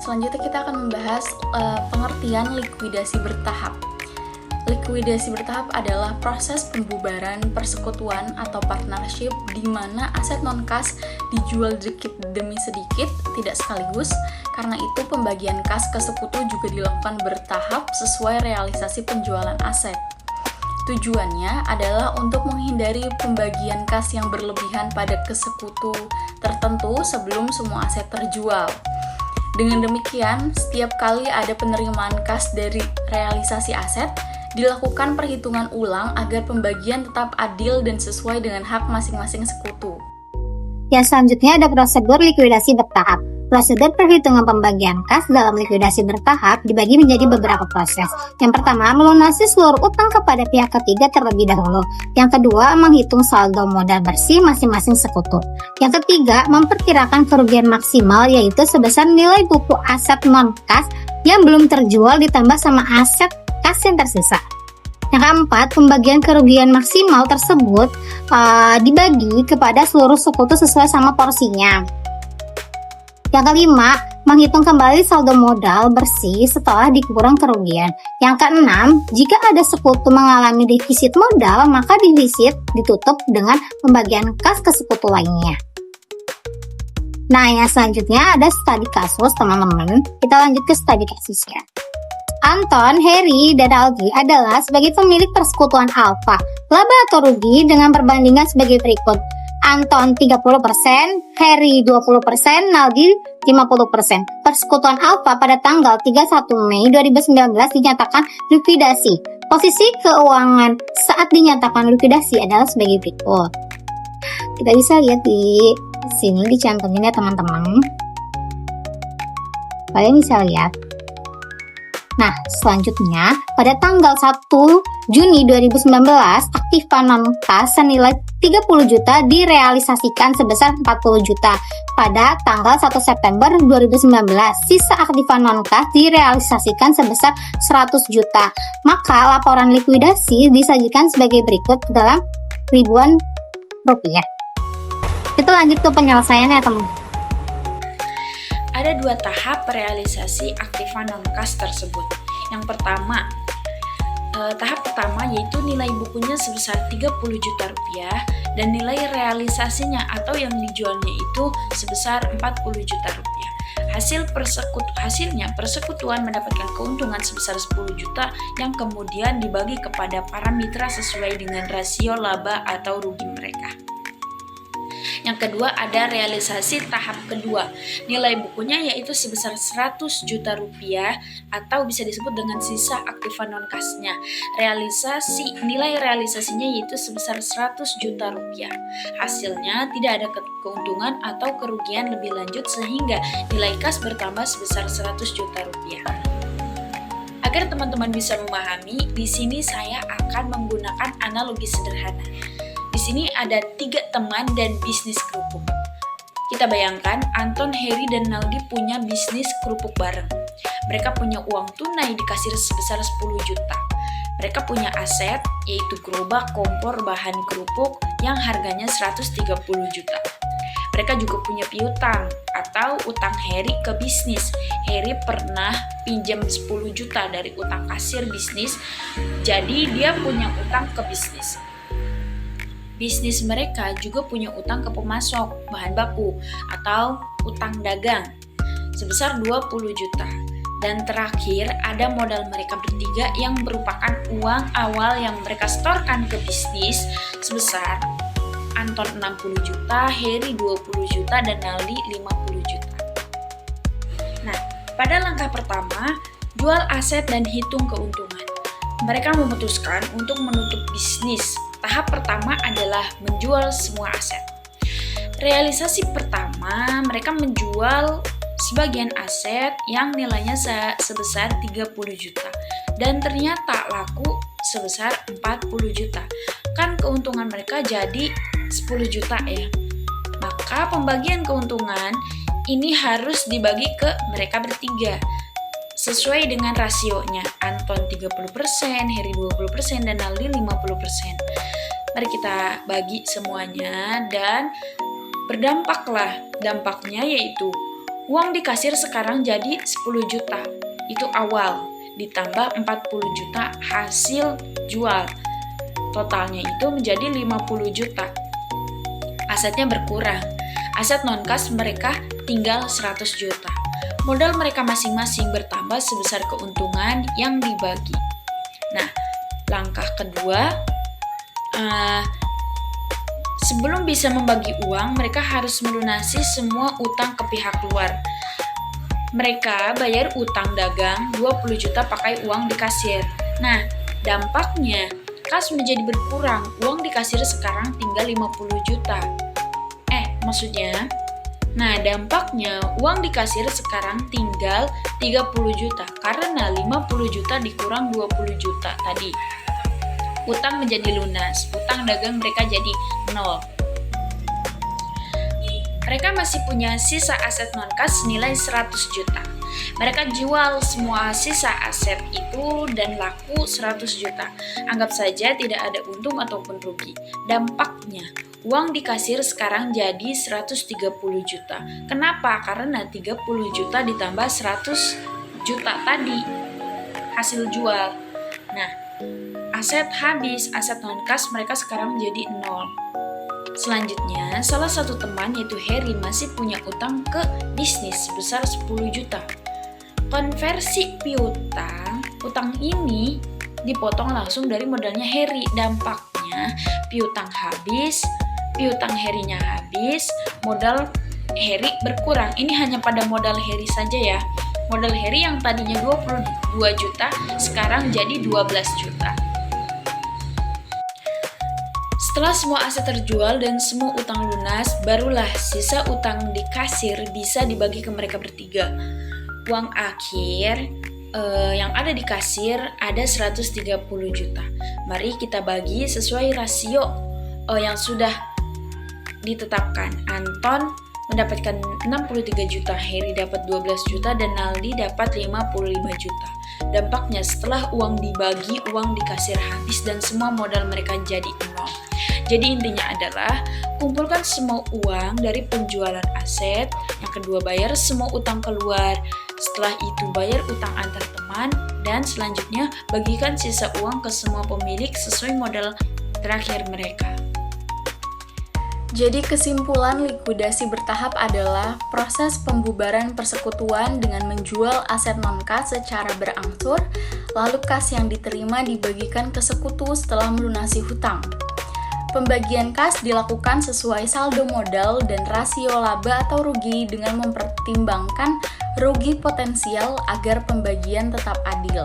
Selanjutnya kita akan membahas pengertian likuidasi bertahap. Likuidasi bertahap adalah proses pembubaran persekutuan atau partnership di mana aset non-kas dijual sedikit demi sedikit, tidak sekaligus. Karena itu pembagian kas ke sekutu juga dilakukan bertahap sesuai realisasi penjualan aset. Tujuannya adalah untuk menghindari pembagian kas yang berlebihan pada kesekutu tertentu sebelum semua aset terjual. Dengan demikian, setiap kali ada penerimaan kas dari realisasi aset, dilakukan perhitungan ulang agar pembagian tetap adil dan sesuai dengan hak masing-masing sekutu. Yang selanjutnya ada prosedur likuidasi bertahap. Prosedur perhitungan pembagian kas dalam likuidasi bertahap dibagi menjadi beberapa proses. Yang pertama, melunasi seluruh utang kepada pihak ketiga terlebih dahulu. Yang kedua, menghitung saldo modal bersih masing-masing sekutu. Yang ketiga, memperkirakan kerugian maksimal yaitu sebesar nilai buku aset non-kas yang belum terjual ditambah sama aset kas yang tersisa. Yang keempat, pembagian kerugian maksimal tersebut dibagi kepada seluruh sekutu sesuai sama porsinya. Yang kelima, menghitung kembali saldo modal bersih setelah dikurang kerugian. Yang keenam, jika ada sekutu mengalami defisit modal, maka defisit ditutup dengan pembagian kas ke sekutu lainnya. Nah, yang selanjutnya ada studi kasus, teman-teman. Kita lanjut ke studi kasusnya. Anton, Harry, dan Aldi adalah sebagai pemilik persekutuan Alpha. Laba atau rugi dengan perbandingan sebagai berikut. Anton 30%, Harry 20%, Aldi 50%. Persekutuan Alpha pada tanggal 31 Mei 2019 dinyatakan likuidasi. Posisi keuangan saat dinyatakan likuidasi adalah sebagai berikut. Kita bisa lihat di sini dicantumin ya teman-teman. Kalian bisa lihat. Nah, selanjutnya, pada tanggal 1 Juni 2019, aktiva non-kas senilai 30 juta direalisasikan sebesar 40 juta. Pada tanggal 1 September 2019, sisa aktiva non-kas direalisasikan sebesar 100 juta. Maka, laporan likuidasi disajikan sebagai berikut dalam ribuan rupiah. Kita lanjut ke penyelesaiannya, teman-teman. Ada dua tahap realisasi aktiva non-kas tersebut. Yang pertama, tahap pertama yaitu nilai bukunya sebesar 30 juta rupiah dan nilai realisasinya atau yang dijualnya itu sebesar 40 juta rupiah. Hasilnya persekutuan mendapatkan keuntungan sebesar 10 juta yang kemudian dibagi kepada para mitra sesuai dengan rasio laba atau rugi mereka. Yang kedua ada realisasi tahap kedua. Nilai bukunya yaitu sebesar 100 juta rupiah atau bisa disebut dengan sisa aktiva non-kasnya. Nilai realisasinya yaitu sebesar 100 juta rupiah. Hasilnya tidak ada keuntungan atau kerugian lebih lanjut sehingga nilai kas bertambah sebesar 100 juta rupiah. Agar teman-teman bisa memahami, di sini saya akan menggunakan analogi sederhana. Di sini ada 3 teman dan bisnis kerupuk. Kita bayangkan Anton, Harry, dan Naldi punya bisnis kerupuk bareng. Mereka punya uang tunai di kasir sebesar 10 juta. Mereka punya aset yaitu gerobak, kompor, bahan kerupuk yang harganya 130 juta. Mereka juga punya piutang atau utang Harry ke bisnis. Harry pernah pinjam 10 juta dari utang kasir bisnis, jadi dia punya utang ke bisnis. Bisnis mereka juga punya utang ke pemasok bahan baku atau utang dagang sebesar 20 juta. Dan terakhir ada modal mereka bertiga yang merupakan uang awal yang mereka setorkan ke bisnis sebesar Anton 60 juta, Harry 20 juta, dan Naldi 50 juta. Nah, pada langkah pertama, jual aset dan hitung keuntungan. Mereka memutuskan untuk menutup bisnis. Tahap pertama adalah menjual semua aset. Realisasi pertama, mereka menjual sebagian aset yang nilainya sebesar 30 juta dan ternyata laku sebesar 40 juta. Kan keuntungan mereka jadi 10 juta ya. Maka pembagian keuntungan ini harus dibagi ke mereka bertiga sesuai dengan rasionya. Anton 30%, Harry 20%, dan Naldi 50%. Mari kita bagi semuanya dan berdampaklah. Dampaknya yaitu Uang di kasir sekarang jadi 10 juta. Itu awal, ditambah 40 juta hasil jual. Totalnya itu menjadi 50 juta. Asetnya berkurang. Aset non-kas mereka tinggal 100 juta. Modal mereka masing-masing bertambah sebesar keuntungan yang dibagi. Nah, langkah kedua, sebelum bisa membagi uang, mereka harus melunasi semua utang ke pihak luar. Mereka bayar utang dagang 20 juta pakai uang di kasir. Nah, dampaknya kas menjadi berkurang. Uang di kasir sekarang tinggal 50 juta. Dampaknya uang di kasir sekarang tinggal 30 juta karena 50 juta dikurang 20 juta tadi. Utang menjadi lunas, utang dagang mereka jadi 0. Mereka masih punya sisa aset non-kas senilai 100 juta. Mereka jual semua sisa aset itu dan laku 100 juta. Anggap saja tidak ada untung ataupun rugi. Dampaknya, uang di kasir sekarang jadi 130 juta. Kenapa? Karena 30 juta ditambah 100 juta tadi hasil jual. Nah, aset habis, aset non-kas mereka sekarang menjadi 0. Selanjutnya, salah satu teman yaitu Harry masih punya utang ke bisnis sebesar 10 juta. Konversi piutang, utang ini dipotong langsung dari modalnya Harry. Dampaknya, piutang habis, piutang Harry-nya habis, modal Harry berkurang. Ini hanya pada modal Harry saja ya. Modal Harry yang tadinya 22 juta, sekarang jadi 12 juta. Setelah semua aset terjual dan semua utang lunas, barulah sisa utang di kasir bisa dibagi ke mereka bertiga. Uang akhir yang ada di kasir ada 130 juta. Mari kita bagi sesuai rasio yang sudah ditetapkan. Anton mendapatkan 63 juta, Harry dapat 12 juta, dan Naldi dapat 55 juta. Dampaknya setelah uang dibagi, uang di kasir habis dan semua modal mereka jadi 0. Jadi intinya adalah kumpulkan semua uang dari penjualan aset, yang kedua bayar semua utang keluar, setelah itu bayar utang antar teman, dan selanjutnya bagikan sisa uang ke semua pemilik sesuai modal terakhir mereka. Jadi kesimpulan likuidasi bertahap adalah proses pembubaran persekutuan dengan menjual aset non-kas secara berangsur, lalu kas yang diterima dibagikan ke sekutu setelah melunasi hutang. Pembagian kas dilakukan sesuai saldo modal dan rasio laba atau rugi dengan mempertimbangkan rugi potensial agar pembagian tetap adil.